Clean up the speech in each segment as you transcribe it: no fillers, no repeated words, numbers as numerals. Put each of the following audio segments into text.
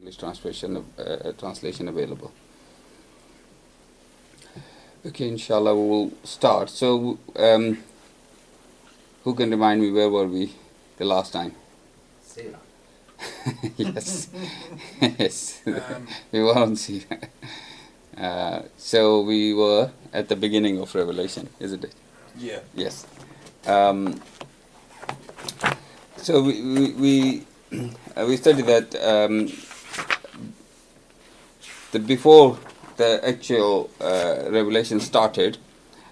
English translation available. Okay, inshallah, we will start. So, who can remind me where were we the last time? Seerah. Yes, yes, we were on Seerah. So we were at the beginning of Revelation, isn't it? Yeah. Yes. So we studied that before the actual revelation started,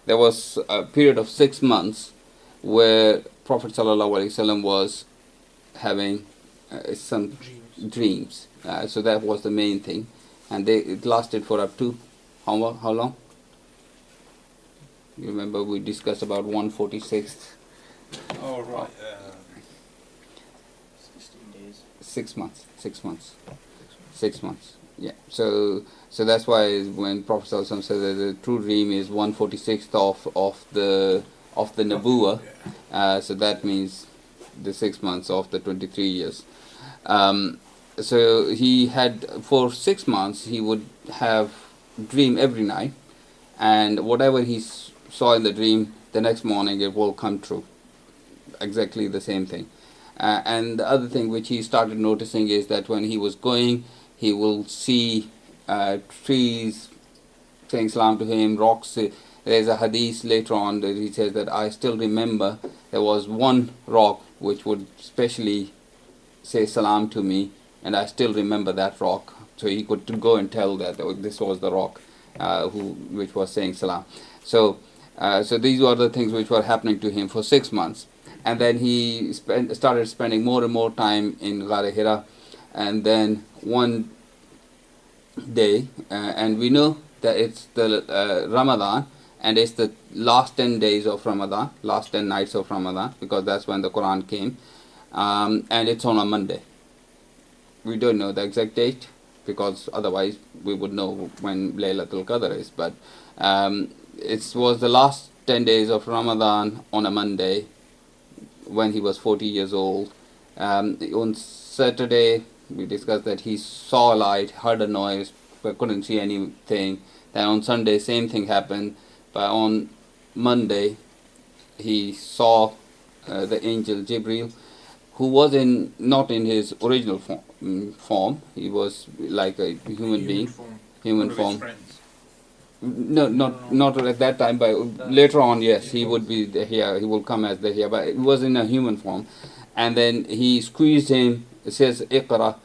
there was a period of 6 months where Prophet ﷺ was having some dreams. So that was the main thing, and it lasted for up to how long? You remember we discussed about 146. Oh right. 16 days. 6 months. 6 months. 6 months. Yeah. So that's why when Prophet ﷺ said that the true dream is 146th of the Nabuwa, so that means the 6 months of the 23 years. So he had, for 6 months, he would have dream every night, and whatever he saw in the dream, the next morning it will come true. Exactly the same thing. And the other thing which he started noticing is that when he was going, he will see trees saying salam to him, rocks. There's a hadith later on that he says that I still remember there was one rock which would specially say salam to me, and I still remember that rock. So he could go and tell that this was the rock which was saying salam. So these were the things which were happening to him for 6 months. And then he started spending more and more time in Ghar Hira. And then one day, and we know that it's the Ramadan, and it's the last 10 days of Ramadan, last 10 nights of Ramadan, because that's when the Quran came, and it's on a Monday. We don't know the exact date, because otherwise we would know when Laylatul Qadr is, but it was the last 10 days of Ramadan on a Monday when he was 40 years old. On Saturday, we discussed that he saw a light, heard a noise, but couldn't see anything. Then on Sunday, same thing happened. But on Monday, he saw the angel Jibril, who was not in his original form. He was like a human being. Human form. No, not at that time, but later on, yes, he would be here. He will come as the here, but it was in a human form. And then he squeezed him. It says Iqra,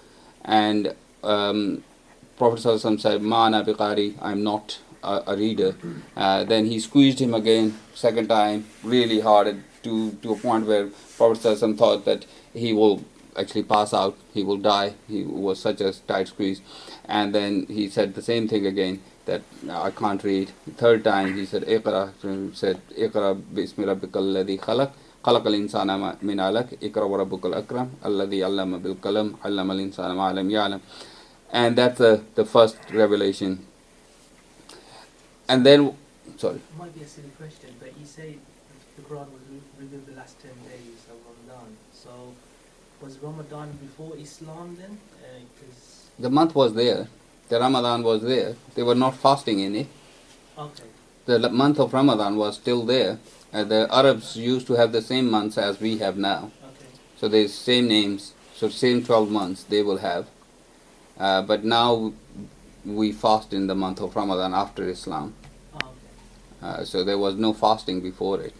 and Prophet ﷺ said, "Ma ana biqari, I'm not a reader." Then he squeezed him again, second time, really hard, to a point where Prophet ﷺ thought that he will actually pass out, he will die. He was such a tight squeeze. And then he said the same thing again, that I can't read. Third time he said Iqra, said Iqra bismi rabbikal ladhi khalaq, khalaqal insana min alaq, Iqra wa rabbukal akram, alladhi allama bil qalam, allama al insana ma lam ya'lam. And that's the first revelation. And then, sorry. It might be a silly question, but you say the Quran was revealed the last 10 days of Ramadan. So was Ramadan before Islam then? The month was there. The Ramadan was there. They were not fasting in it. Okay. The month of Ramadan was still there. The Arabs used to have the same months as we have now. Okay. So there's same names. So same 12 months they will have. But now we fast in the month of Ramadan after Islam. Okay. So there was no fasting before it.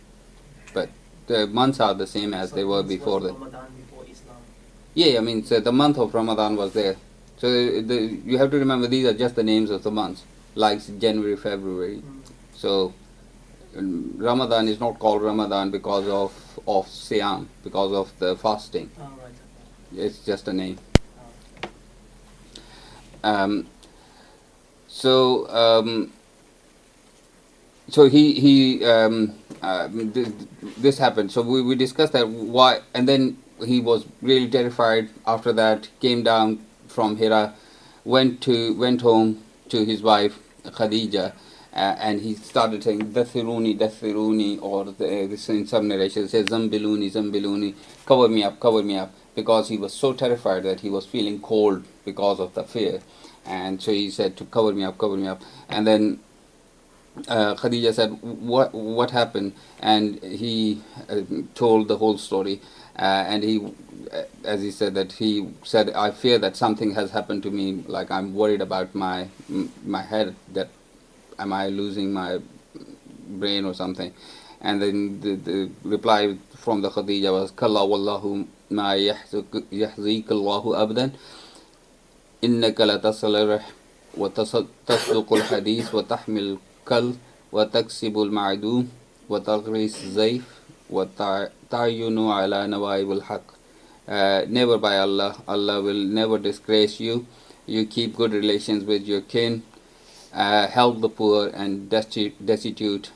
But the months are the same as they were before that. Ramadan before Islam? Yeah, I mean, so the month of Ramadan was there. So you have to remember these are just the names of the months, like January, February. So Ramadan is not called Ramadan because of Siyam, because of the fasting. Oh, right. Okay. It's just a name. Oh. So this happened. So we discussed that why, and then he was really terrified. After that, came down from Hira, went home to his wife Khadija, and he started saying Dathiruni, Dathiruni, or this in some narrations says Zambiluni, Zambiluni, cover me up, because he was so terrified that he was feeling cold because of the fear. And so he said to cover me up, and then Khadija said, what happened? And he told the whole story, and as he said, that he said, I fear that something has happened to me, like I'm worried about my head, that am I losing my brain or something. And then the reply from the Khadija was, Kalla wallahu ma yahzik Allahu abdan, innaka la tasalirah wa tasduqul hadith wa tahmil kal wa taksibul ma'dum wa taghris zayf wa ta'yunu ala nawaibul haq. Never by Allah, Allah will never disgrace you. You keep good relations with your kin, help the poor and destitute,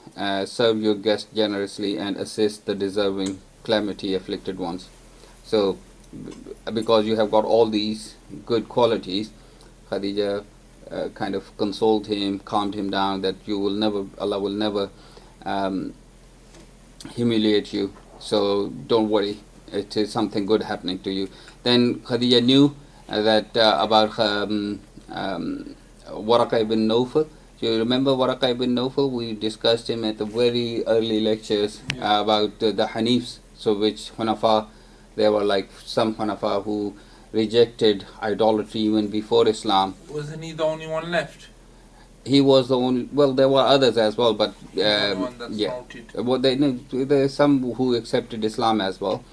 serve your guests generously, and assist the deserving calamity afflicted ones. So, because you have got all these good qualities, Khadija kind of consoled him, calmed him down, that Allah will never humiliate you. So don't worry, it is something good happening to you. Then Khadija knew that about Waraka ibn Nawfal. Do you remember Waraka ibn Nawfal? We discussed him at the very early lectures about the Hanifs. So which Hunafa, there were like some Hunafa who rejected idolatry even before Islam. Wasn't he the only one left? He was the only. Well, there were others as well, but The only one that's noted. well, there's some who accepted Islam as well.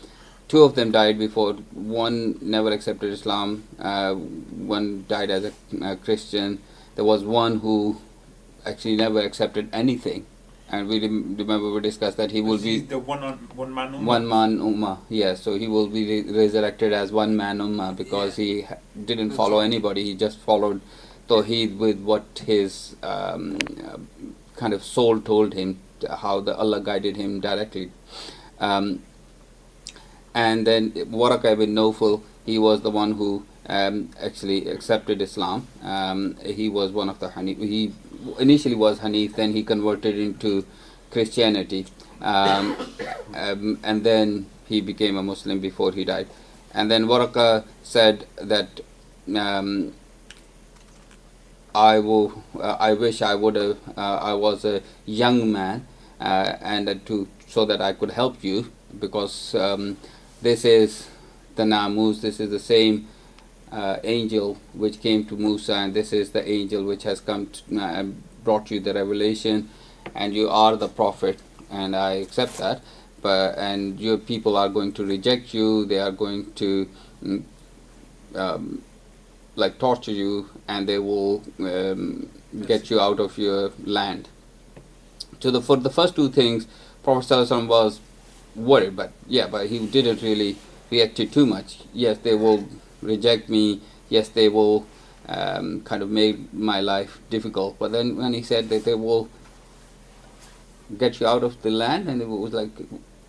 Two of them died before. One never accepted Islam. One died as a Christian. There was one who actually never accepted anything, and we remember we discussed that he will be the one man ummah. one man ummah. Yeah, so he will be resurrected as one man ummah because he didn't follow anybody. He just followed Tawheed with what his kind of soul told him, how the Allah guided him directly. And then Waraka ibn Nawfal, he was the one who actually accepted Islam. He was one of the Hanif. He initially was Hanif, then he converted into Christianity, and then he became a Muslim before he died. And then Waraka said that I wish I would have. I was a young man, and so that I could help you, because this is the Namus. This is the same angel which came to Musa, and this is the angel which has come to, brought you the revelation, and you are the prophet, and I accept that. And your people are going to reject you. They are going to like torture you, and they will get you out of your land. So for the first two things, Prophet ﷺ was worried, but he didn't really react to too much. Yes, they will reject me. Yes, they will kind of make my life difficult. But then when he said that they will get you out of the land, and it was like,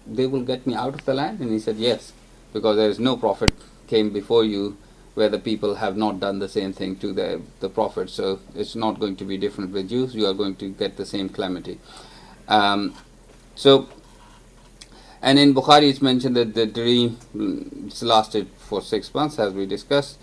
they will get me out of the land? And he said, yes, because there is no prophet came before you where the people have not done the same thing to the prophet. So it's not going to be different with you. You are going to get the same calamity. And in Bukhari it's mentioned that the dream lasted for 6 months, as we discussed.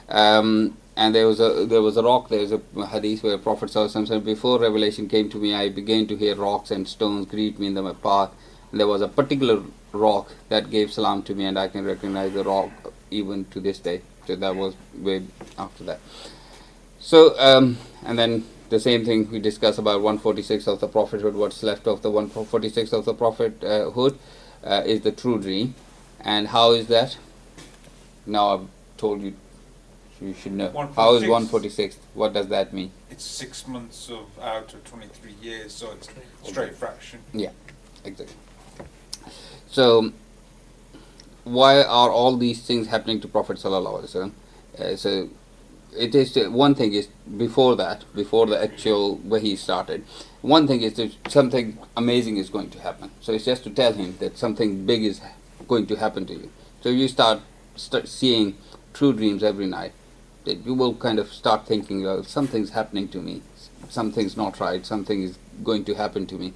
And there was a rock. There's a hadith where Prophet ﷺ said, before revelation came to me, I began to hear rocks and stones greet me in my path. And there was a particular rock that gave salam to me, and I can recognize the rock even to this day. So that was way after that. So and then the same thing we discuss about 146 of the prophethood. What's left of the 146 of the prophethood is the true dream. And how is that? Now I've told you, you should know. How is 146? What does that mean? It's 6 months out of 23 years, so it's straight fraction. Yeah, exactly. So why are all these things happening to Prophet Sallallahu Alaihi Wasallam? So it is one thing is before that, before the actual where he started. One thing is that something amazing is going to happen. So it's just to tell him that something big is going to happen to you. So you start seeing true dreams every night, that you will kind of start thinking, well, something's happening to me, something's not right, something is going to happen to me.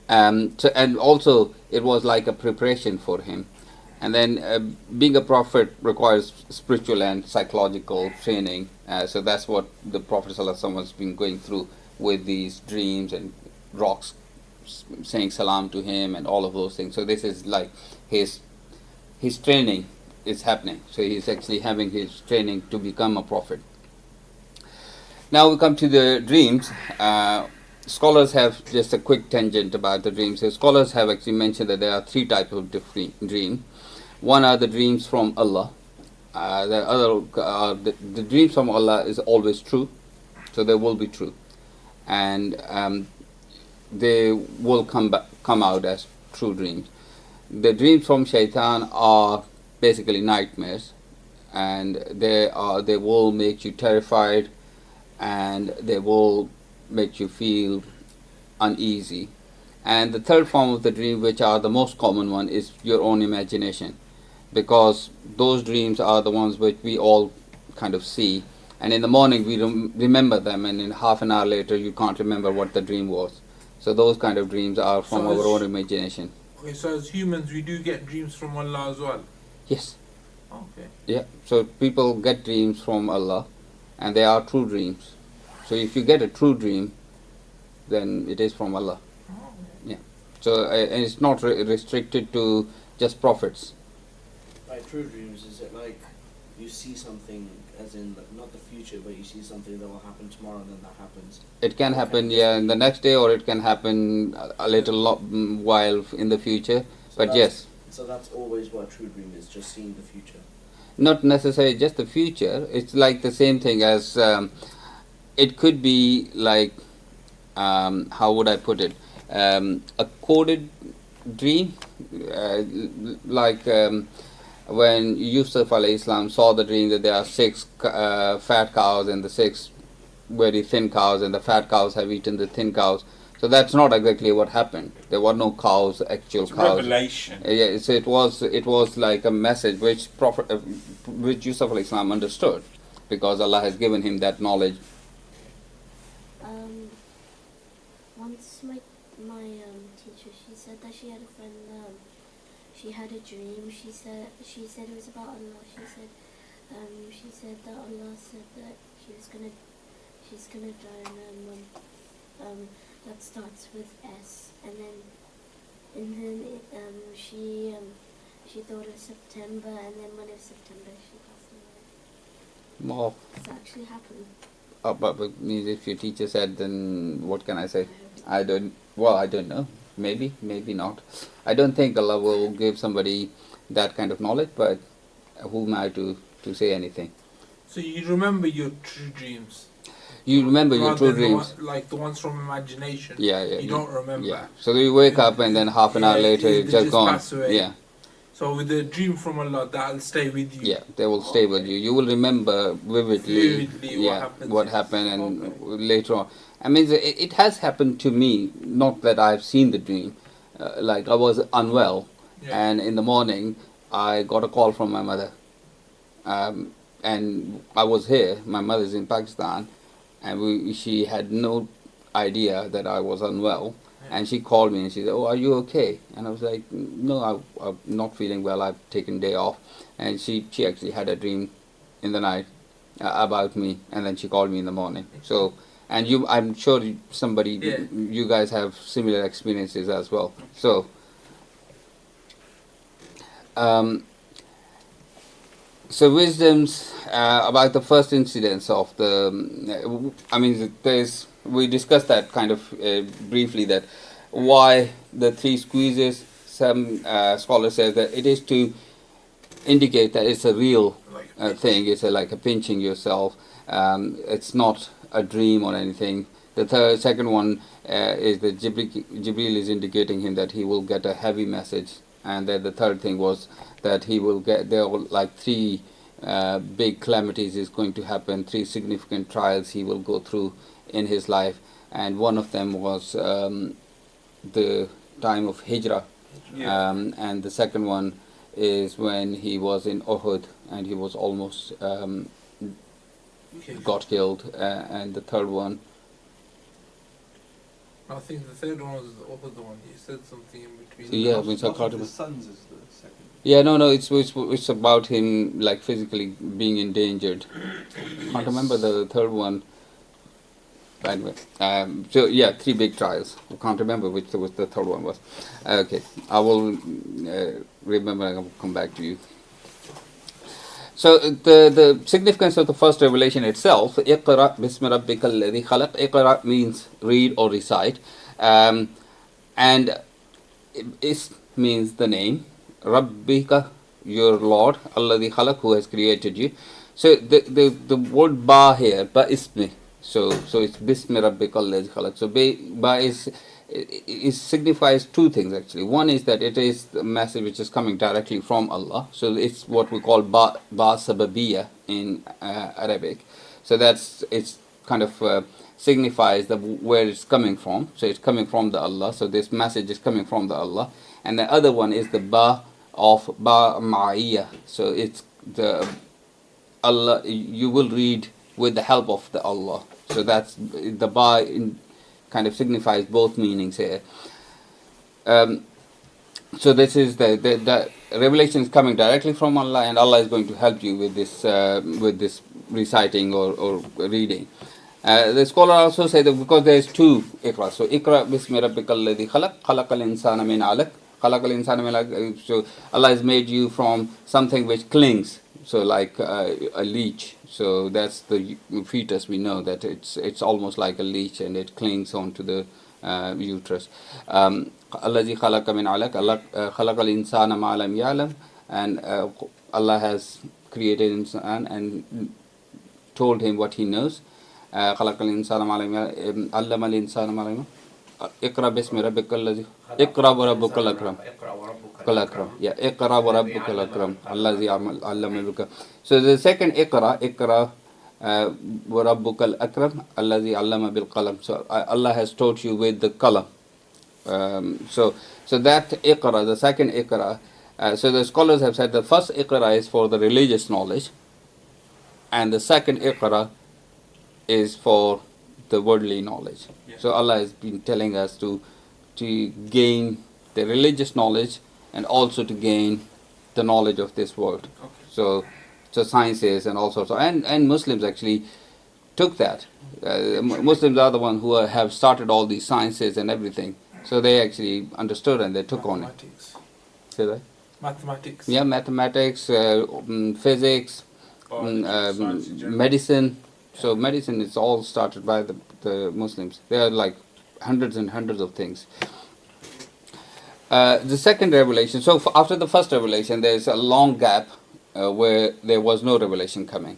And also it was like a preparation for him. And then being a prophet requires spiritual and psychological training. So that's what the Prophet ﷺ has been going through with these dreams and rocks saying salam to him and all of those things. So this is like his training is happening. So he's actually having his training to become a prophet. Now we come to the dreams. Scholars have just a quick tangent about the dreams. So scholars have actually mentioned that there are three types of different dreams. One are the dreams from Allah. The other, the dreams from Allah is always true, so they will be true, and they will come out as true dreams. The dreams from Shaitan are basically nightmares, and they will make you terrified, and they will make you feel uneasy. And the third form of the dream, which are the most common one, is your own imagination, because those dreams are the ones which we all kind of see, and in the morning we remember them, and in half an hour later you can't remember what the dream was. So those kind of dreams are from our own imagination. Okay, so as humans we do get dreams from Allah as well? Yes. Okay. Yeah, so people get dreams from Allah, and they are true dreams. So if you get a true dream, then it is from Allah. Oh, yeah. So and it's not restricted to just prophets. By true dreams, is it like you see something, as in not the future, but you see something that will happen tomorrow and then that happens? It can happen, in the next day, or it can happen a little while in the future. So but yes. So that's always what a true dream is, just seeing the future. Not necessarily just the future. It's like the same thing as it could be like how would I put it? A coded dream, like when Yusuf alayhi salam saw the dream that there are 6 fat cows and the 6 very thin cows, and the fat cows have eaten the thin cows. So that's not exactly what happened. There were no cows, actual it's cows. Revelation. Yeah, so it was like a message which which Yusuf alayhi salam understood, because Allah has given him that knowledge. Once my teacher, she said that she had a friend. She had a dream. She said it was about Allah. She said that Allah said that she's gonna die in a month. That starts with S, and then she thought it was September, and then when it was September, she passed away. Wow. That actually happened. But if your teacher said, then what can I say? I don't know. Maybe not. I don't think Allah will give somebody that kind of knowledge, but who am I to say anything? So you remember your true dreams? You remember your Rather true than dreams? like the ones from imagination. Yeah. You don't remember. Yeah. So you wake up and then half an hour later they it's just gone. pass away. Yeah. So with the dream from Allah, that'll stay with you. Yeah, they will stay with you. You will remember vividly what happened and later on. I mean, it has happened to me, not that I've seen the dream. Like I was unwell, and in the morning I got a call from my mother. And I was here, my mother's in Pakistan, and she had no idea that I was unwell. And she called me and she said, "Oh, are you okay?" And I was like, "No, I'm not feeling well. I've taken day off." And she actually had a dream in the night about me, and then she called me in the morning. So, and I'm sure you guys have similar experiences as well. So, so wisdoms about the first incidents of the. I mean, we discussed that kind of briefly, that why the 3 squeezes. Some scholars say that it is to indicate that it's a real thing. It's like a pinching yourself. It's not a dream or anything. The second one is that Jibreel is indicating him that he will get a heavy message. And then the third thing was that he will get, there are like 3 big calamities is going to happen, 3 significant trials he will go through in his life, and one of them was the time of Hijrah, and the second one is when he was in Uhud and he was almost got killed, and the third one I think the third one was the other one. He said something in between. So, yeah, Not- means I not can't of remember. his sons is the second. Yeah, no, it's about him like physically being endangered. Can't remember the third one. Anyway, so yeah, three big trials. I can't remember which the third one was. Okay, I will remember and I will come back to you. So the significance of the first revelation itself, Iqra bismi rabbika alladhi khalaq. Iqra means read or recite, and is means the name. Rabbika, your Lord, alladhi khalaq, who has created you. So the word ba here, ba ismi. So it's bismi rabbika alladhi khalaq. So ba is signifies two things actually. One is that it is the message which is coming directly from Allah. So it's what we call ba sababiyya in Arabic. So it's kind of signifies where it's coming from. So it's coming from the Allah. So this message is coming from the Allah. And the other one is the ba of ba ma'iyya. So it's the Allah. You will read with the help of the Allah. So that's the ba kind of signifies both meanings here. So this is the revelation is coming directly from Allah, and Allah is going to help you with this reciting or reading. The scholar also said that because there is two Iqra. So Iqra bismi rabbikal ladhi khalaq, khalaqal insana min alaq, khalaqal insana min alaq. So Allah has made you from something which clings. So like a leech. So that's the fetus. We know that it's almost like a leech, and it clings onto the uterus. Allazi khalaqa min alaq, khalaqal insana ma lam ya'lam, and Allah has created insan and told him what he knows. خلق الإنسان ما لم يعلم علم الإنسان ما لم اقرأ باسم ربك الذي اقرأ وربك الأكرم الأكرم yeah اقرأ وربك الأكرم الذي علم بك. So the second اقرأ وربك الأكرم الذي علم بالقلم. So Allah has taught you with the qalam. So that iqra, the second iqra, so the scholars have said the first iqra is for the religious knowledge, and the second iqra is for the worldly knowledge. Yeah. So Allah has been telling us to gain the religious knowledge and also to gain the knowledge of this world. Okay. So sciences and all sorts of, and Muslims actually took that. Muslims are the ones who have started all these sciences and everything. So they actually understood and they took on it. Mathematics. Say that? Mathematics. Yeah, mathematics, physics, Biology, science in general. medicine. So medicine is all started by the Muslims. There are like hundreds and hundreds of things. The second revelation, so after the first revelation, there is a long gap where there was no revelation coming.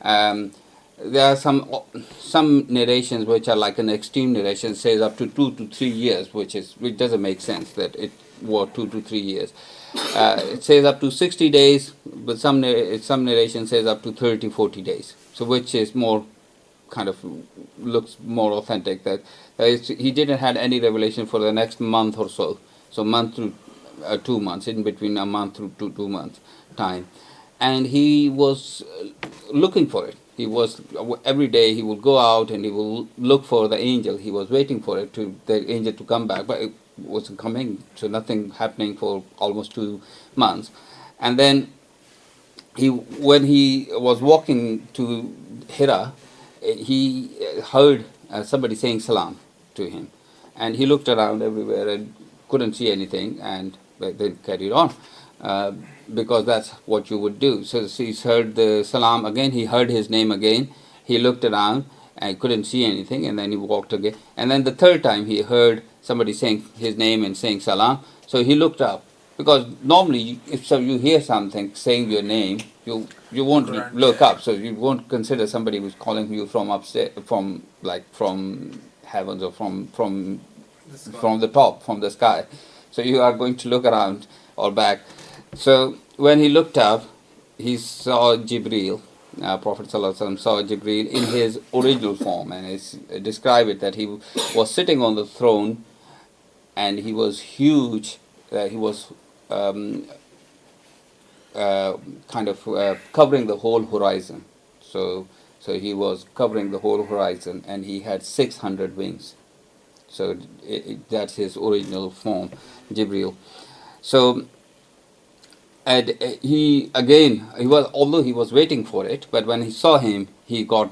There are some narrations which are like an extreme narration, says up to 2 to 3 years, which doesn't make sense that it was 2 to 3 years. It says up to 60 days, but some narration says up to 30, 40 days. So which is more kind of looks more authentic, that he didn't have any revelation for the next month or so. So month to 2 months, in between a month to 2 months time. And he was looking for it. He was every day he would go out and he will look for the angel. He was waiting for the angel to come back, but it wasn't coming. So nothing happening for almost 2 months. And then when he was walking to Hira, he heard somebody saying salam to him, and he looked around everywhere and couldn't see anything, and then carried on. Because that's what you would do. So he heard the salam again, he heard his name again, he looked around and couldn't see anything, and then he walked again. And then the third time he heard somebody saying his name and saying salam, so he looked up. Because normally if you hear something saying your name, you won't look up, so you won't consider somebody who's calling you from upstairs, from heavens or from the top, from the sky. So you are going to look around or back. So when he looked up, he saw Jibreel. Prophet ﷺ saw Jibreel in his original form, and it's described it that he was sitting on the throne, and he was huge. He was kind of covering the whole horizon. So he was covering the whole horizon, and he had 600 wings. So that's his original form, Jibril. So, and although he was waiting for it, but when he saw him, he got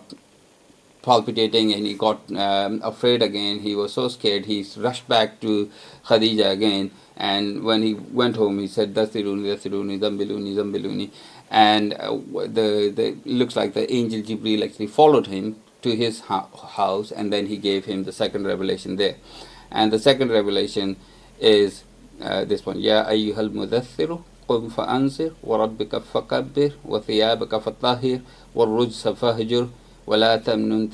palpitating and he got afraid again. He was so scared. He rushed back to Khadija again. And when he went home, he said, "Dasiruni, dasiruni, zambiluni, zambiluni." And the looks like the angel Jibril actually followed him to his house, and then he gave him the second revelation there. And the second revelation is this one: Ya ayyuhal mudathiru qum fa'anzir wa rabbika fakabbir wa thiyabaka fatahhir wa rujsa fahjur wa la tamnun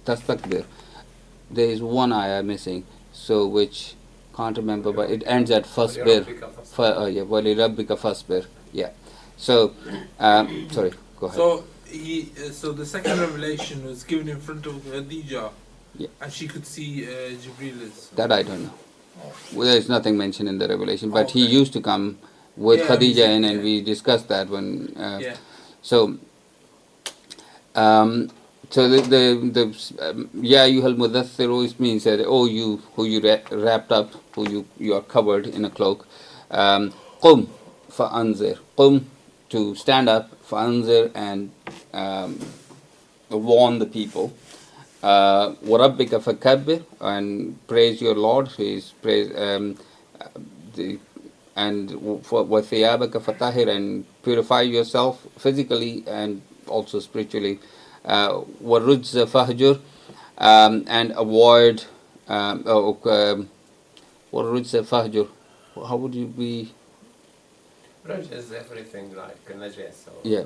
tastakbir. There is one ayah missing, so which can't remember, but it ends at fasbir. Yeah, وَلِرَبِّكَ فَاصْبِرْ. Yeah. So, sorry, go ahead. So the second revelation was given in front of Khadija, Yeah. and she could see Jibril. That I don't know. Well, there is nothing mentioned in the revelation, but he Okay. used to come with Yeah, Khadija in, and yeah. we discussed that when. Yeah. So, so the Ya ayyuhal mudathiru means that, oh, you who you wrapped up, who you are covered in a cloak. Qum fa'anzir. Qum, to stand up, fa'anzir, and warn the people. وَرَبِّكَ فَكَبِّرْ, and praise your Lord. His praise, and وَثِيَابَكَ فَطَهِرْ, and purify yourself physically and also spiritually. وَالرُّجْزَ فَهْجُرْ, and avoid وَالرُّجْزَ فَهْجُرْ. How would you be? Raj is everything like najas or Yeah.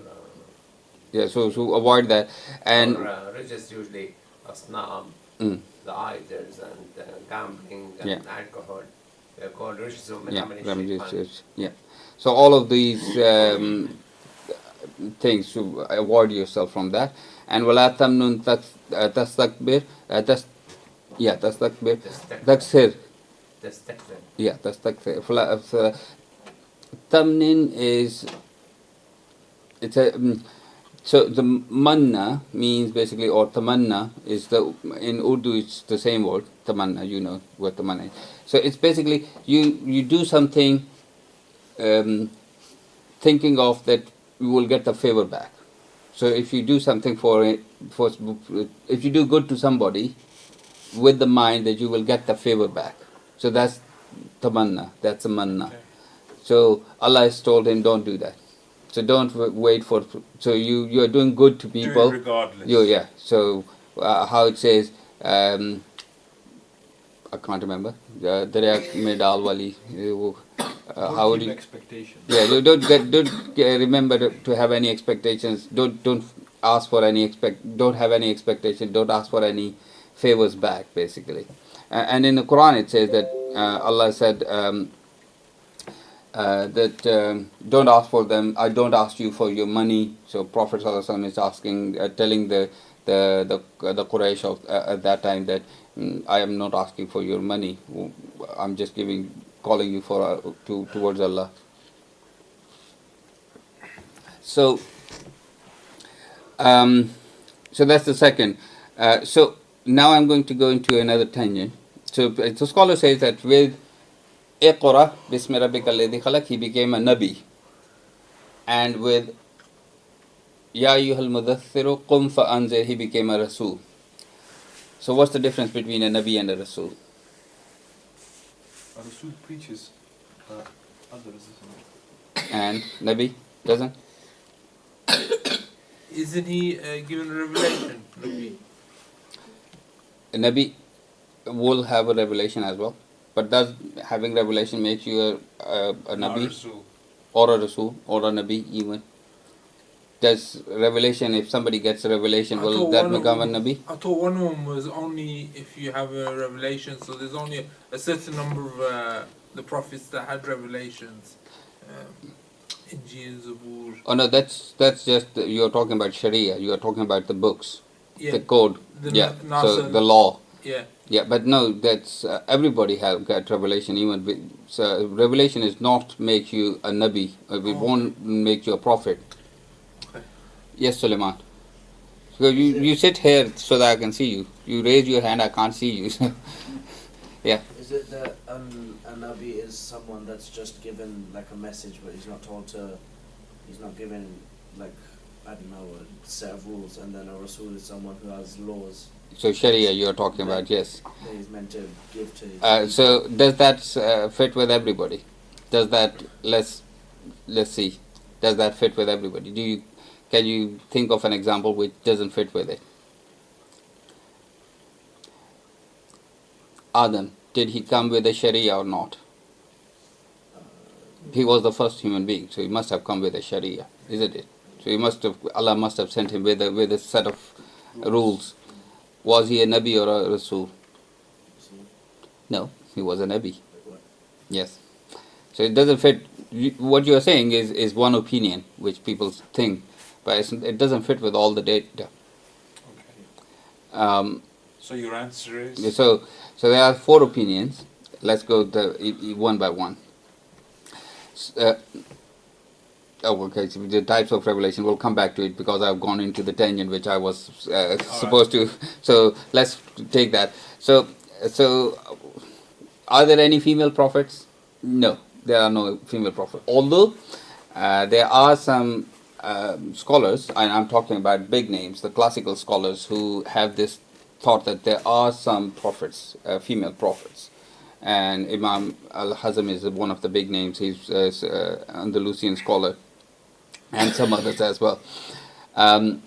Yeah, so avoid that. And Raj is usually asnam, mm, the idols and gambling and Yeah. alcohol. They're called Rajzum yeah, and Ramjas, yeah. So all of these things, to avoid yourself from that. And wala tamnun tastakbir, tastakbir, taksir, tastakbir. Tamnin is, it's a so the manna means basically, or tamanna is in Urdu it's the same word, tamanna. You know what tamanna is. So it's basically you do something thinking of that you will get the favor back. So if you do something if you do good to somebody with the mind that you will get the favor back, so that's tamanna, that's a manna. So Allah has told him, don't do that. So don't wait for. So you are doing good to people. Do it regardless. Yeah. So how it says, I can't remember. Darya mein dal wali. How would you? Expectations. Yeah. Don't remember to have any expectations. Don't ask for any Don't have any expectation. Don't ask for any favors back. Basically, and in the Quran it says that Allah said. Don't ask for them. I don't ask you for your money. So Prophet ﷺ is asking, telling the Quraysh of at that time that I am not asking for your money. I'm just calling you towards Allah. So, so that's the second. So now I'm going to go into another tangent. So the scholar says that with Iqra bismi rabbika alladhi khalaq, he became a nabi. And with Ya ayyuhal mudathiru qum fa'anzir, he became a rasul. So what's the difference between a nabi and a rasul? A Rasul preaches others, isn't it? And nabi doesn't? Isn't he given revelation? Maybe. A nabi will have a revelation as well. But does having revelation make you a nabi? Or a rasul? Or a nabi even? Does revelation, if somebody gets a revelation, will that become a nabi? I thought one of them was only if you have a revelation, so there's only a certain number of the prophets that had revelations. Injil, Zabur. Oh no, that's just, you're talking about Sharia, you are talking about the books, Yeah. the code, so the law. Yeah. Yeah, but no, that's everybody have got revelation. Even so, revelation is not make you a nabi. It won't make you a prophet. Okay. Yes, Suleiman. So you sit here so that I can see you. You raise your hand, I can't see you. Yeah. Is it that a Nabi is someone that's just given like a message, but he's not given like, I don't know, a set of rules, and then a Rasul is someone who has laws So Sharia you are talking about, yes. that he's meant to give to his So does that fit with everybody? Does that let's see. Does that fit with everybody? Can you think of an example which doesn't fit with it? Adam, did he come with a Sharia or not? He was the first human being, so he must have come with a Sharia, isn't it? So Allah must have sent him with a set of rules. Was he a Nabi or a Rasul? No, he was a Nabi. Yes. So it doesn't fit. What you are saying is one opinion which people think, but it doesn't fit with all the data. Okay. So your answer is? So there are 4 opinions. Let's go one by one. Okay, so the types of revelation, we'll come back to it because I've gone into the tangent which I was supposed to. So let's take that. So are there any female prophets? No, there are no female prophets. Although there are some scholars, and I'm talking about big names, the classical scholars who have this thought that there are some prophets, female prophets. And Imam al-Hazm is one of the big names. He's an Andalusian scholar, and some others as well. But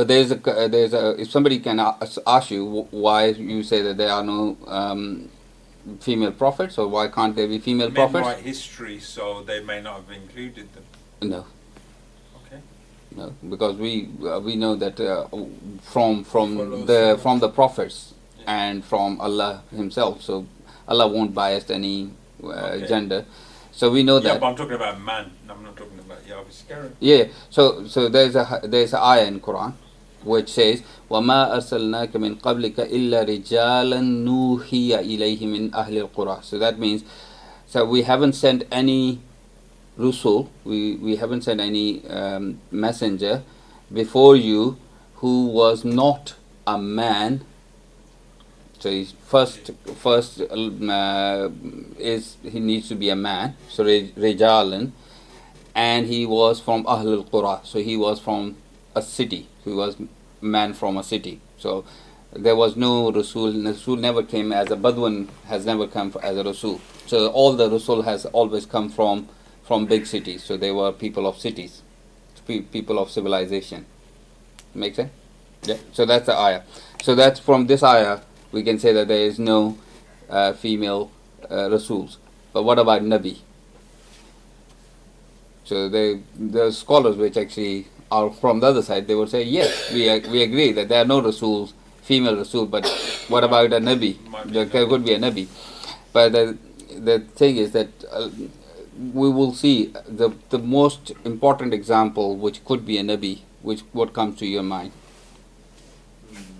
there's a if somebody can ask you why you say that there are no female prophets, or why can't there be female Men prophets? write history, so they may not have included them. No. Okay. No, because we know that from the prophets and from Allah Himself. So Allah won't bias any gender. So we know that. Yeah, but I'm talking about man. I'm not talking about obviously. Yeah. So there's a ayah in Quran which says, وَمَا أَرْسَلْنَاكَ مِنْ قَبْلِكَ إِلَّا رِجَالًا نُوحِيَ إِلَيْهِ مِنْ أَهْلِ الْقُرَى. So that means, so we haven't sent any Rusul, we haven't sent any messenger before you who was not a man. So his first is he needs to be a man. So Rijalan, and he was from Ahlul Qura. So he was from a city. He was man from a city. So there was no Rasul. Rasul never came as a Badwan, has never come as a Rasul. So all the Rasul has always come from big cities. So they were people of cities, people of civilization. Make sense? Yeah. So that's the ayah. So that's from this ayah we can say that there is no female Rasuls. But what about Nabi? So the scholars which actually are from the other side, they would say, yes, we agree that there are no Rasuls, female Rasul, but what about a Nabi? There could be a Nabi. But the thing is that we will see the most important example which could be a Nabi, what comes to your mind?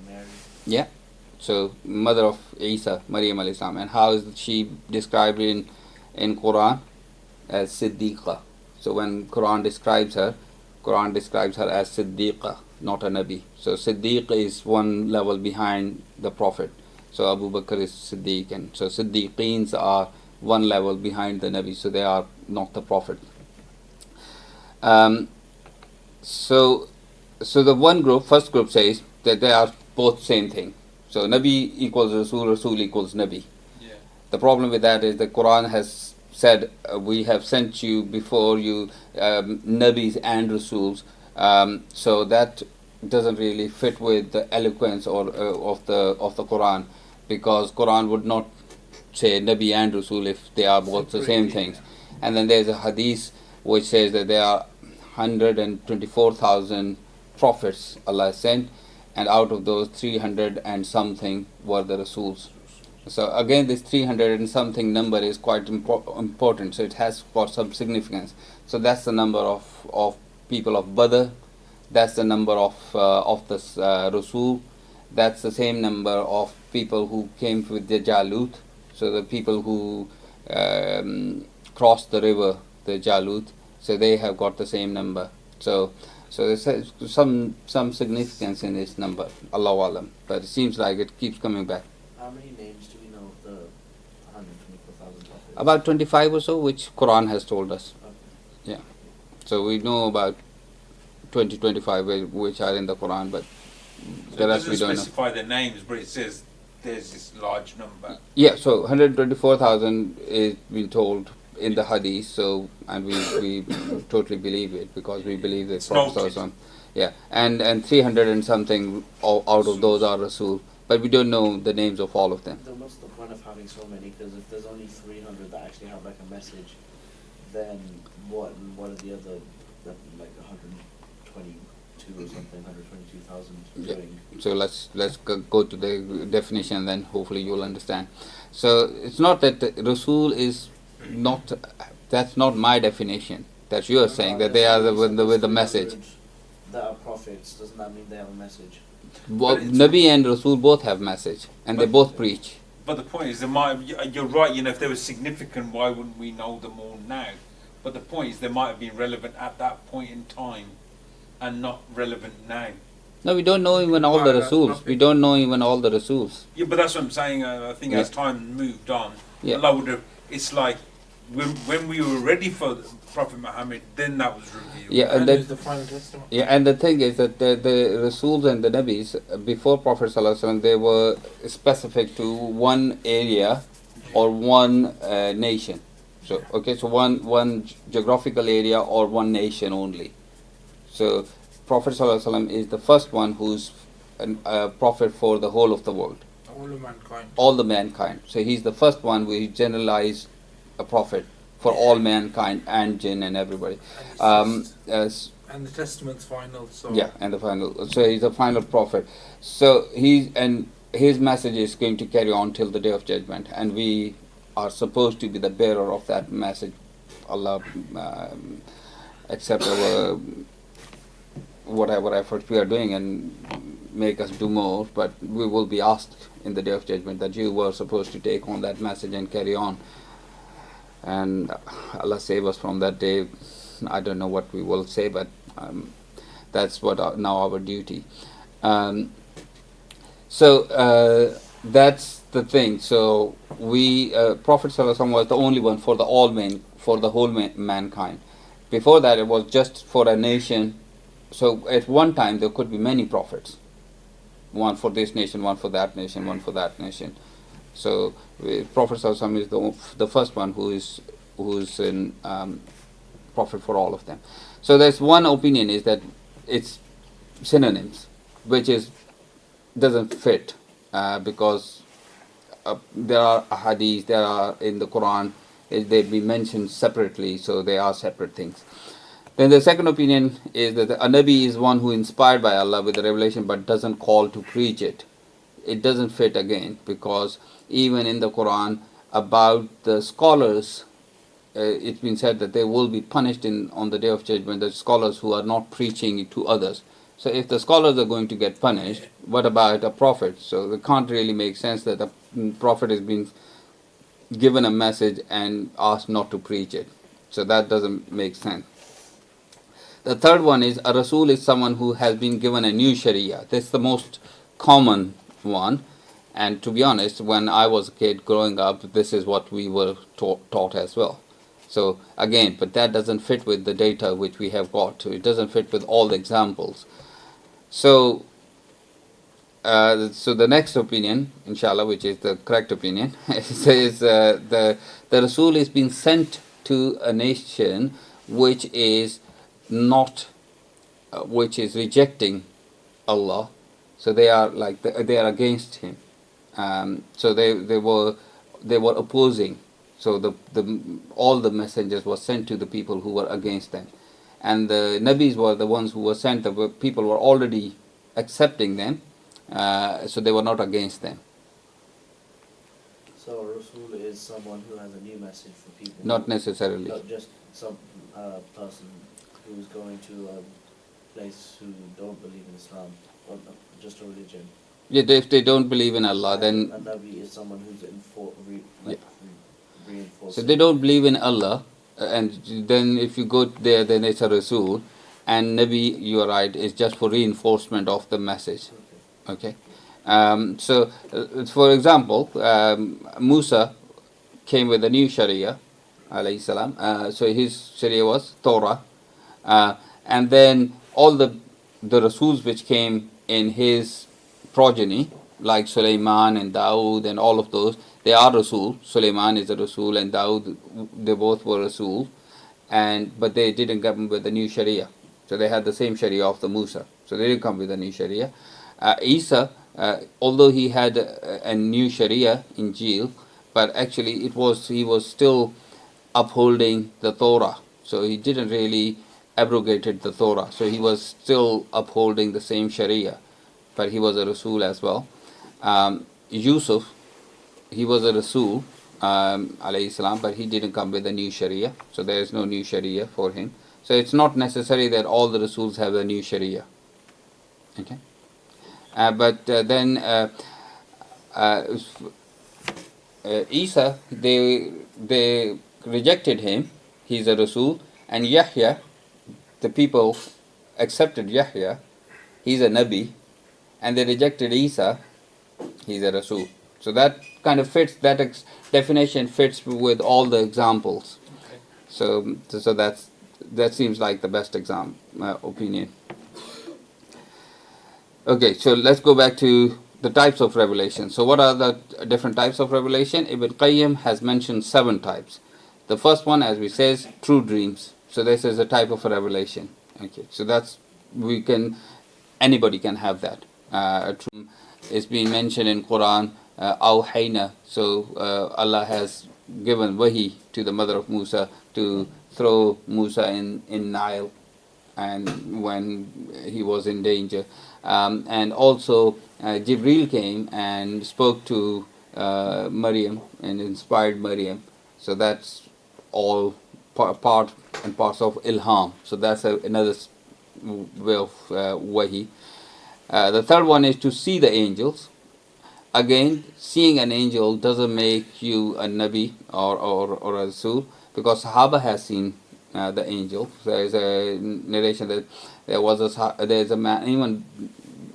Mary. Yeah. So mother of Isa, Maryam alayhi salam, and how is she described in Quran? As Siddiqa. So when Quran describes her as Siddiqa, not a Nabi. So Siddiq is one level behind the Prophet. So Abu Bakr is Siddiq, and so Siddiqeens are one level behind the Nabi. So they are not the Prophet. So the first group says that they are both same thing. So Nabi equals Rasul, Rasul equals Nabi. Yeah. The problem with that is the Quran has said, we have sent you before you Nabis and Rasuls. So that doesn't really fit with the eloquence of the Quran, because Quran would not say Nabi and Rasul if they are both the same things. And then there's a hadith which says that there are 124,000 prophets Allah sent, and out of those 300 and something were the Rasuls. So again, this 300 and something number is quite important, so it has got some significance. So that's the number of people of Badr, that's the number of the Rasul, that's the same number of people who came with the Jalut, so the people who crossed the river, the Jalut, so they have got the same number. So So there's some significance in this number, Allahu Alam. But it seems like it keeps coming back. How many names do we know of the 124,000 prophets? About 25 or so, which Quran has told us. Okay. So we know about 25 which are in the Quran, but So the it rest we doesn't don't know. specify the names, but it says there's this large number. Yeah, so 124,000 is been told in the hadith, so and we totally believe it because we believe that It's Prophet noted. Sallallahu Alaihi Wasallam- yeah, and 300 and something out of those are Rasul, but we don't know the names of all of them. Then what's the point of having so many? Because if there's only 300 that actually have like a message, then what are the other like 122 or something, 122,000 Yeah. doing? So let's go to the definition, and then hopefully you'll understand. So it's not that the Rasul is not. That's not my definition. That's you are saying that they are with the message. That are prophets, doesn't that mean they have a message? Well, But it's- Nabi and Rasul both have message, and they But- both preach. But the point is, you're right, if they were significant, why wouldn't we know them all now? But the point is, they might have been relevant at that point in time and not relevant now. No, we don't know even all the That's Rasuls. nothing. We don't know even all the Rasuls. Yeah, but that's what I'm saying. I think as time moved on, Yeah. Allah would have. It's like when we were ready for Prophet Muhammad, then that was revealed. Yeah, and And that, is the final testament. yeah, and the thing is that the Rasuls and the Nabis before Prophet Sallallahu Alaihi Wasallam, they were specific to one area or one nation. So okay, so one geographical area or one nation only. So Prophet Sallallahu Alaihi Wasallam is the first one who's a prophet for the whole of the world, All of mankind. all the mankind. So he's the first one who generalized a prophet for all mankind and jinn and everybody. And the testament's final. So Yeah, and the final. So he's the final prophet. So his message is going to carry on till the day of judgment, and we are supposed to be the bearer of that message. Allah accept our whatever efforts we are doing and make us do more. But we will be asked in the day of judgment that you were supposed to take on that message and carry on. And Allah save us from that day. I don't know what we will say, but that's what now our duty. So that's the thing. So we Prophet Sallallahu Alaihi Wasallam was the only one for the whole mankind. Before that, it was just for a nation. So at one time there could be many prophets, one for this nation, one for that nation, one for that nation. So Prophet Sallallahu Alaihi Wasallam is the first one who is in prophet for all of them. So there's one opinion is that it's synonyms, which doesn't fit because there are hadiths, there are in the Quran, they've been mentioned separately, so they are separate things. Then the second opinion is that a Nabi is one who inspired by Allah with the revelation but doesn't call to preach it. It doesn't fit again because even in the Quran about the scholars, it's been said that they will be punished on the day of judgment, the scholars who are not preaching it to others. So if the scholars are going to get punished, what about a prophet? So it can't really make sense that a prophet has been given a message and asked not to preach it. So that doesn't make sense. The third one is a Rasul is someone who has been given a new Sharia. That's the most common one. And to be honest, when I was a kid growing up, this is what we were taught as well. So again, but that doesn't fit with the data which we have got. So it doesn't fit with all the examples. So the next opinion, inshallah, which is the correct opinion, says the Rasul is being sent to a nation which is not, which is rejecting Allah. So they are they are against Him. So they were opposing. So all the messengers were sent to the people who were against them, and the Nabis were the ones who were sent. The people were already accepting them, so they were not against them. So a Rasul is someone who has a new message for people. Not necessarily. Not just some person who's going to a place who don't believe in Islam, or just a religion. Yeah, if they don't believe in Allah, then a Nabi is someone who's reinforcing. so they don't believe in Allah, and then if you go there, then it's a Rasul. and Nabi, you are right, is just for reinforcement of the message. Okay. For example, Musa came with a new Sharia, alayhi salam. So his Sharia was Torah, and then all the Rasuls which came in his progeny, like Sulaiman and Dawood and all of those, they are Rasul. Sulaiman is a Rasul and Dawood, they both were Rasul, but they didn't come with the new Sharia. So they had the same Sharia of the Musa. So they didn't come with a new Sharia. Isa, although he had a new Sharia in Injil, but actually he was still upholding the Torah. So he didn't really abrogated the Torah. So he was still upholding the same Sharia, but he was a Rasul as well. Yusuf, he was a Rasul, alayhi salam, but he didn't come with a new Sharia. So there is no new Sharia for him. So it's not necessary that all the Rasuls have a new Sharia. Okay. But then Isa, they rejected him. He's a Rasul, and Yahya, the people accepted Yahya. He's a Nabi, and they rejected Isa. He's a Rasul. So that kind of fits. That definition fits with all the examples. Okay. So that seems like the best opinion. Okay, so let's go back to the types of revelation. So what are the different types of revelation? Ibn Qayyim has mentioned 7 types. The first one, as we says, true dreams. So this is a type of a revelation. Okay, so anybody can have that. It's been mentioned in Quran, Awhayna. So Allah has given wahi to the mother of Musa to throw Musa in Nile, and when he was in danger. And also Jibreel came and spoke to Maryam and inspired Maryam. So that's all part and parcel of ilham. So that's another way of wahi. The third one is to see the angels. Again, seeing an angel doesn't make you a Nabi or a Rasul, because Sahaba has seen the angel. There is a narration that there's a man, even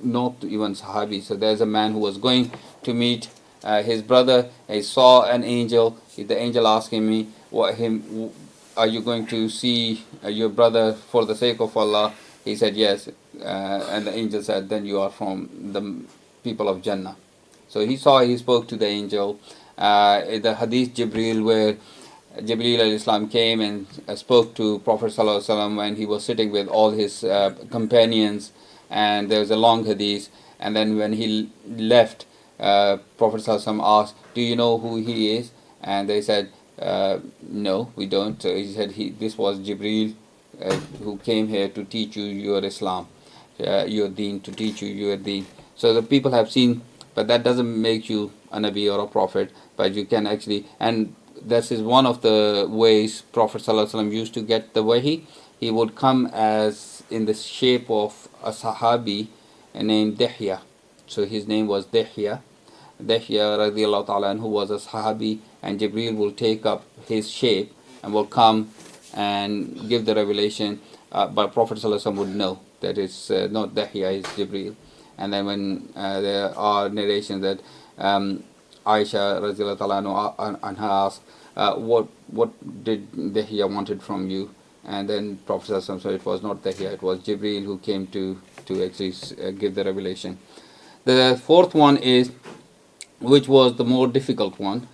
not even Sahabi. So there's a man who was going to meet his brother. He saw an angel. The angel asking me, are you going to see your brother for the sake of Allah? He said yes, and the angel said, then you are from the people of Jannah. So he spoke to the angel. The hadith Jibreel, where Jibreel al-Islam came and spoke to Prophet ﷺ when he was sitting with all his companions, and there was a long hadith. And then when he left, Prophet ﷺ asked, do you know who he is? And they said, no, we don't. So he said, this was Jibreel who came here to teach you your Islam, your deen, to teach you your deen. So the people have seen, but that doesn't make you a Nabi or a Prophet, but you can actually, and this is one of the ways Prophet ﷺ used to get the wahi. He would come as in the shape of a Sahabi named Dihya. So his name was Dihya. Dihya radiallahu ta'ala, who was a Sahabi, and Jibreel will take up his shape and will come and give the revelation, but Prophet ﷺ would know that it's not Dihya, it's Jibreel. And then when there are narrations that Aisha radiallahu ta'ala anha asked, what did Dihya wanted from you? And then Prophet ﷺ said it was not Dihya, it was Jibreel who came to actually give the revelation. The fourth one is, which was the more difficult one.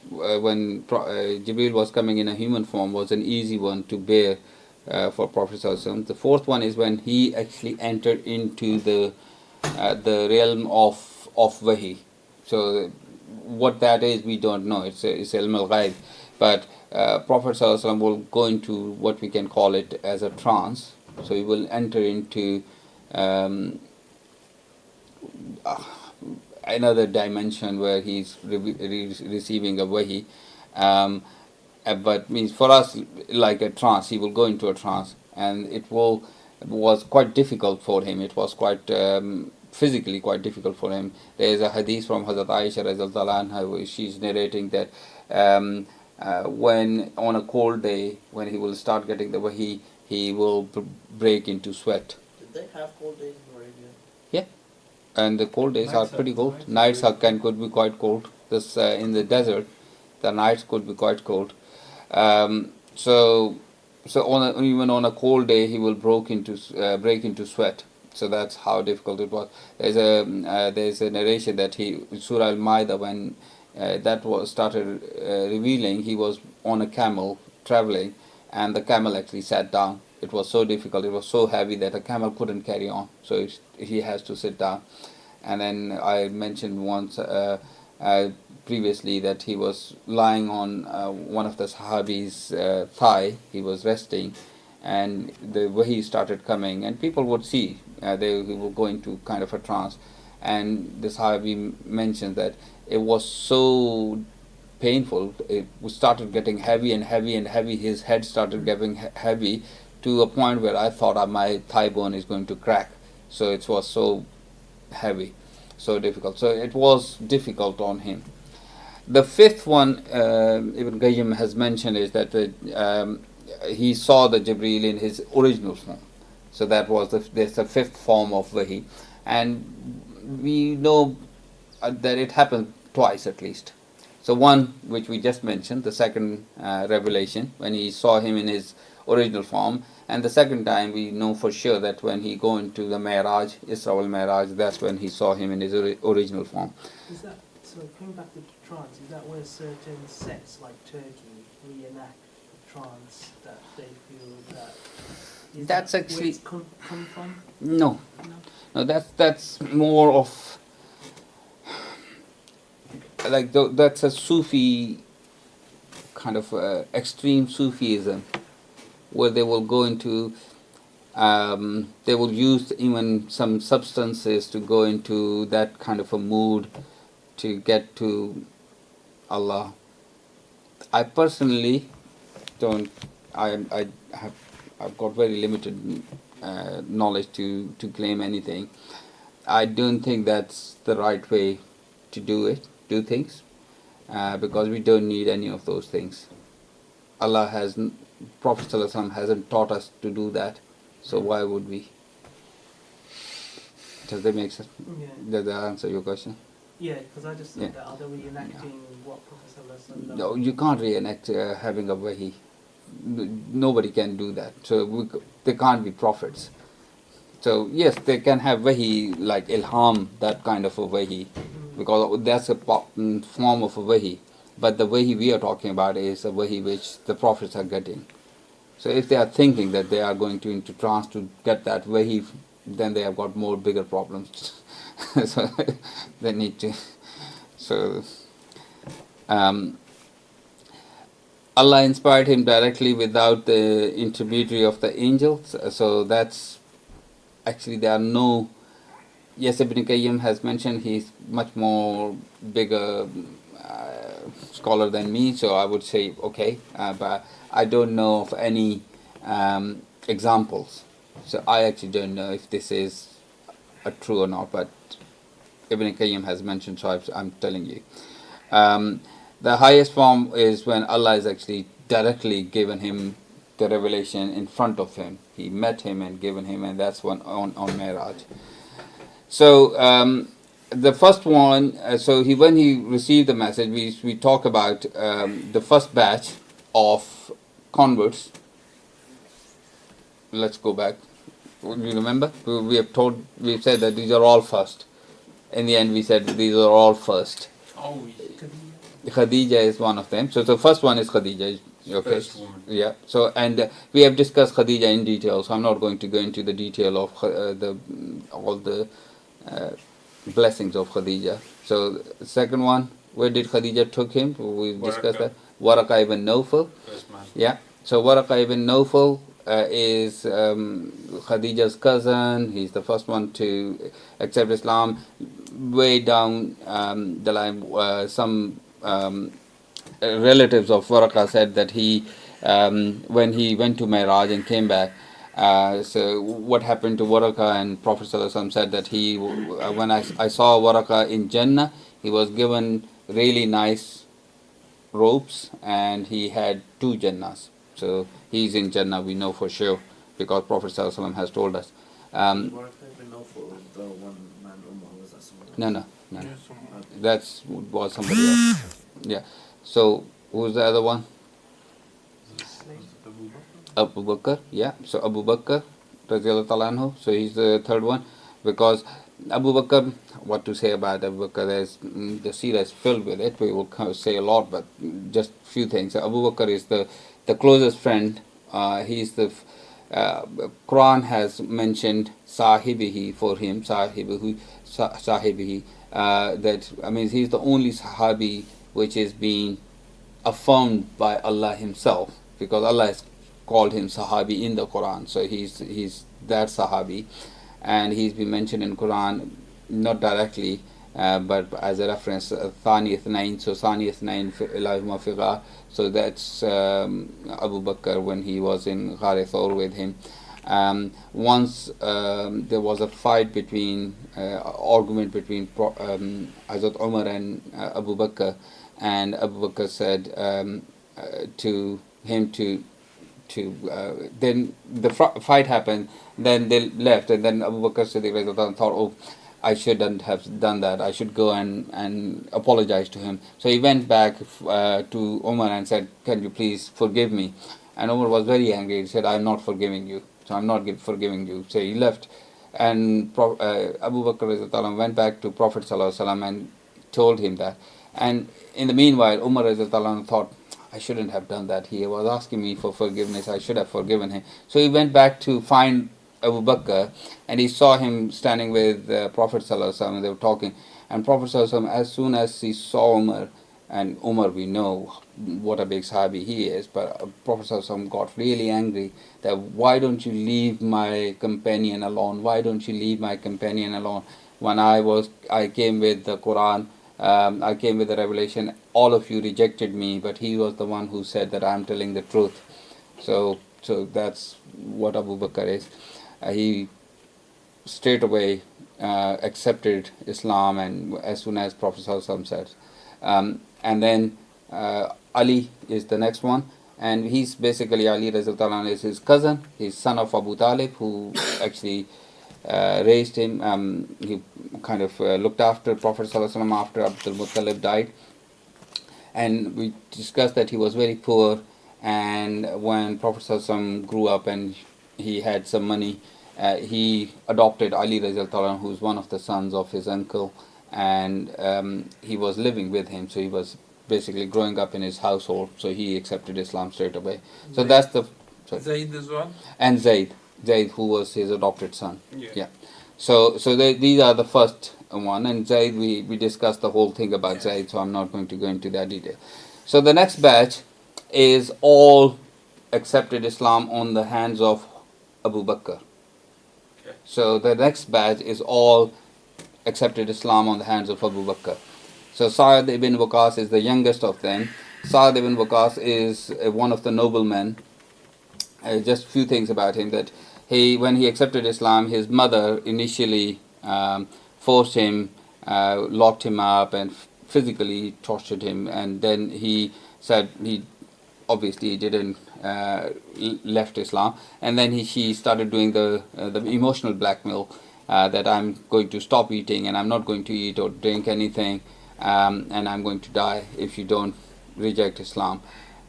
When Jibreel was coming in a human form, was an easy one to bear for Prophet ﷺ. The fourth one is when he actually entered into the realm of wahi. So what that is, we don't know. It's ilm al-ghaib. But Prophet ﷺ will go into what we can call it as a trance. So he will enter into another dimension where he's receiving a wahi. But means for us, like a trance, he will go into a trance, and it was quite difficult for him. It was quite physically quite difficult for him. There is a hadith from Hazrat Aisha radiallahu anha, where she's narrating that when on a cold day, when he will start getting the wahi, he will break into sweat. Did they have cold days in Arabia? And the cold days are Nights pretty are- cold. nights are Could be quite cold. This in the desert, the nights could be quite cold. So even on a cold day, he will break into sweat. So that's how difficult it was. There's a narration that Surah Al-Ma'idah, when that was started revealing, he was on a camel traveling, and the camel actually sat down. It was so difficult. It was so heavy that a camel couldn't carry on. So he has to sit down. And then I mentioned once previously that he was lying on one of the Sahabi's thigh. He was resting, and the wahi started coming, and people would see they were going to kind of a trance. And the Sahabi mentioned that it was so painful. It started getting heavy and heavy and heavy. His head started getting heavy to a point where I thought my thigh bone is going to crack. So it was so heavy, so difficult. So it was difficult on him. The fifth one Ibn Qayyim has mentioned is that he saw the Jibreel in his original form. So that's the fifth form of Wahi. And we know that it happened twice at least. So one, which we just mentioned, the second revelation, when he saw him in his original form, and the second time we know for sure that when he go into the Mi'raj, Isra wal Mi'raj, that's when he saw him in his original form. Is that, so coming back to trance, is that where certain sects like Turkey reenact the trance that they feel that... Is That's that actually- where it's come from? No, No? no, that's more of like that's a Sufi kind of extreme Sufism, where they will go into they will use even some substances to go into that kind of a mood to get to Allah. I personally don't. I've got very limited knowledge to claim anything. I don't think that's the right way to do things, because we don't need any of those things. Allah Prophet ﷺ hasn't taught us to do that, so why would we? Does that make sense? Yeah. Does that answer your question? Yeah, because I just thought Yeah. that are they reenacting what Prophet ﷺ No, you can't reenact having a wahi. Nobody can do that. So they can't be prophets. So yes, they can have wahi like ilham, that kind of a wahi, because that's a form of a wahi. But the wahi we are talking about is a wahi which the prophets are getting. So if they are thinking that they are going into trance to get that wahi, then they have got more bigger problems. So they need to. So Allah inspired him directly without the intermediary of the angels. So that's actually there are no. Yes, Ibn Qayyim has mentioned he's much more bigger scholar than me, so I would say okay, but I don't know of any examples. So I actually don't know if this is true or not, but Ibn Qayyim has mentioned, so I'm telling you. The highest form is when Allah is actually directly given him the revelation in front of him. He met him and given him, and that's one on Mi'raj. So the first one, when he received the message, we talk about the first batch of converts. Let's go back. You remember? We said that these are all first. In the end, we said these are all first. Oh, Khadija is one of them. So the first one is Khadija. Okay. First woman. Yeah. So we have discussed Khadija in detail. So I'm not going to go into the detail of all the blessings of Khadija. So the second one, where did Khadija took him? We discussed that. Waraka ibn Nawfal. First man. Yeah. So Waraka ibn Nawfal is Khadija's cousin. He's the first one to accept Islam. Way down the line, some relatives of Waraka said that he, when he went to Mi'raj and came back, so what happened to Waraka, and Prophet ﷺ said that he, when I saw Waraka in Jannah, he was given really nice robes and he had 2 Jannahs. So he's in Jannah, we know for sure. because Prophet ﷺ has told us. What if we know for the one man Umar, was that someone else? No. Yeah, someone- That's was somebody else. Yeah. So who's the other one? Abu Bakr. Yeah. So Abu Bakr, radiallahu ta'ala anhu. So he's the third one, because Abu Bakr. What to say about Abu Bakr? There's the seerah is filled with it. We will say a lot, but just few things. Abu Bakr is the closest friend. He's the Quran has mentioned sahibihi for him, sahibihi. That means he's the only sahabi which is being affirmed by Allah Himself, because Allah has called him sahabi in the Quran. So he's that sahabi, and he's been mentioned in Quran not directly, but as a reference, Thani Ithnain. So Thani Ithnain Ilahuma Fiqa. So that's Abu Bakr when he was in Ghar Thawr with him. Once there was a fight between argument between Hazrat Umar and Abu Bakr, and Abu Bakr said to him to then the fight happened. Then they left, and then Abu Bakr Siddiq thought, oh, I shouldn't have done that. I should go and apologize to him. So he went back to Umar and said, can you please forgive me? And Umar was very angry. He said, I'm not forgiving you. So I'm not forgiving you. So he left, and Abu Bakr went back to Prophet ﷺ and told him that. And in the meanwhile, Umar thought, I shouldn't have done that. He was asking me for forgiveness. I should have forgiven him. So he went back to find Abu Bakr, and he saw him standing with Prophet ﷺ. They were talking, and Prophet ﷺ, as soon as he saw Umar, and Umar, we know what a big sahabi he is, but Prophet ﷺ got really angry that, why don't you leave my companion alone? Why don't you leave my companion alone? When I came with the Quran, I came with the revelation, all of you rejected me, but he was the one who said that I'm telling the truth. So that's what Abu Bakr is. He straight away accepted Islam, and as soon as Prophet ﷺ said. And then Ali is the next one, and he's basically, Ali Razal is his cousin. He's son of Abu Talib, who actually raised him. He kind of looked after Prophet ﷺ after Abdul Muttalib died. And we discussed that he was very poor, and when Prophet ﷺ grew up and he had some money, he adopted Ali Razal, who's one of the sons of his uncle, and he was living with him, so he was basically growing up in his household, so he accepted Islam straight away. So that's the... Sorry. Zayd as well? And Zayd, who was his adopted son. Yeah. So these are the first one, and Zayd, we discussed the whole thing about Zayd, so I'm not going to go into that detail. So the next batch is all accepted Islam on the hands of Abu Bakr. Okay. So the next batch is all accepted Islam on the hands of Abu Bakr. So Sa'd ibn Waqqas is the youngest of them. Sa'd ibn Waqqas is one of the noblemen. Just a few things about him, that when he accepted Islam, his mother initially forced him, locked him up, and physically tortured him, and then he said he obviously didn't left Islam, and then she started doing the emotional blackmail, that I'm going to stop eating, and I'm not going to eat or drink anything, and I'm going to die if you don't reject Islam.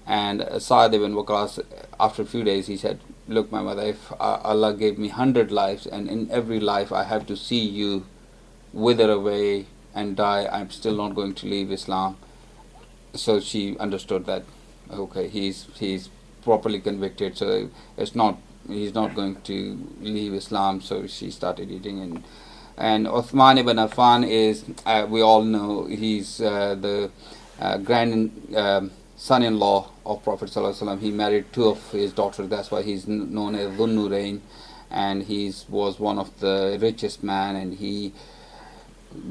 And Sa'd ibn Waqqas, after a few days, he said, look, my mother, if Allah gave me 100 lives, and in every life I have to see you wither away and die, I'm still not going to leave Islam. So she understood that, okay, he's properly convicted, so he's not going to leave Islam. So she started eating. And Uthman ibn Affan is, we all know, he's the grand son-in-law of Prophet ﷺ. He married two of his daughters, that's why he's known as Dhun Nurayn, and he was one of the richest man, and he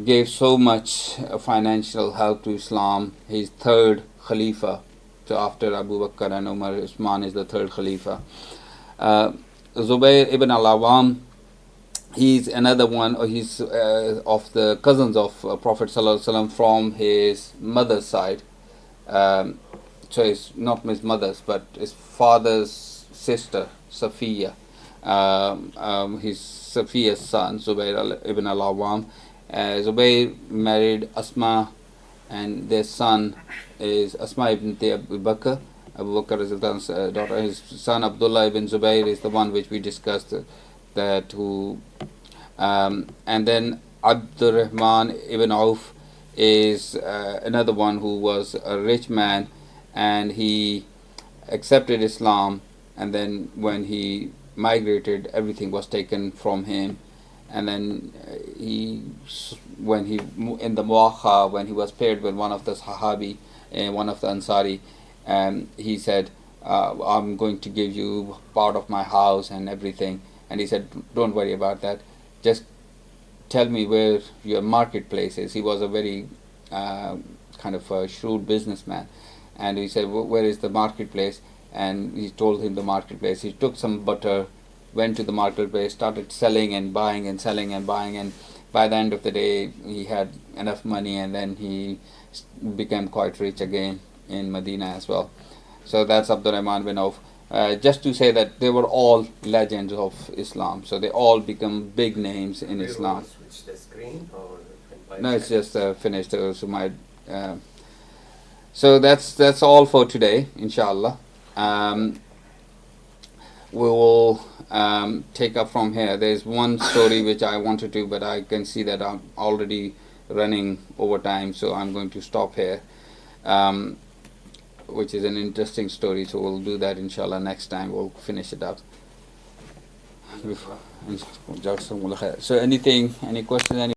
gave so much financial help to Islam. He's third Khalifa. So after Abu Bakr and Umar, Uthman is the third Khalifa. Zubayr ibn al-Awwam, he's another one, he's of the cousins of Prophet ﷺ from his mother's side. So it's not his mother's, but his father's sister, Safiya. his Safiya's son, Zubair ibn al-Awwam. Zubair married Asma, and their son is Asma ibn Abu Bakr. Abu Bakr is his daughter. His son Abdullah ibn Zubair is the one which we discussed, that who, and then Abdurrahman ibn Auf is another one who was a rich man, and he accepted Islam, and then when he migrated, everything was taken from him, and then when he in the Muakha, when he was paired with one of the Sahabi, one of the Ansari, he said, I'm going to give you part of my house and everything, and he said, don't worry about that, just tell me where your marketplace is. He was a very kind of a shrewd businessman, and he said, where is the marketplace? And he told him the marketplace. He took some butter, went to the marketplace, started selling and buying and selling and buying, and by the end of the day he had enough money, and then he became quite rich again in Medina as well. So that's Abdurrahman bin Auf. Just to say that they were all legends of Islam, so they all become big names in Islam. Switch the screen or No, it's just finished. So that's all for today, inshallah. We will take up from here. There's one story which I wanted to, but I can see that I'm already running over time, so I'm going to stop here, which is an interesting story. So we'll do that, inshallah, next time. We'll finish it up. So anything, any questions?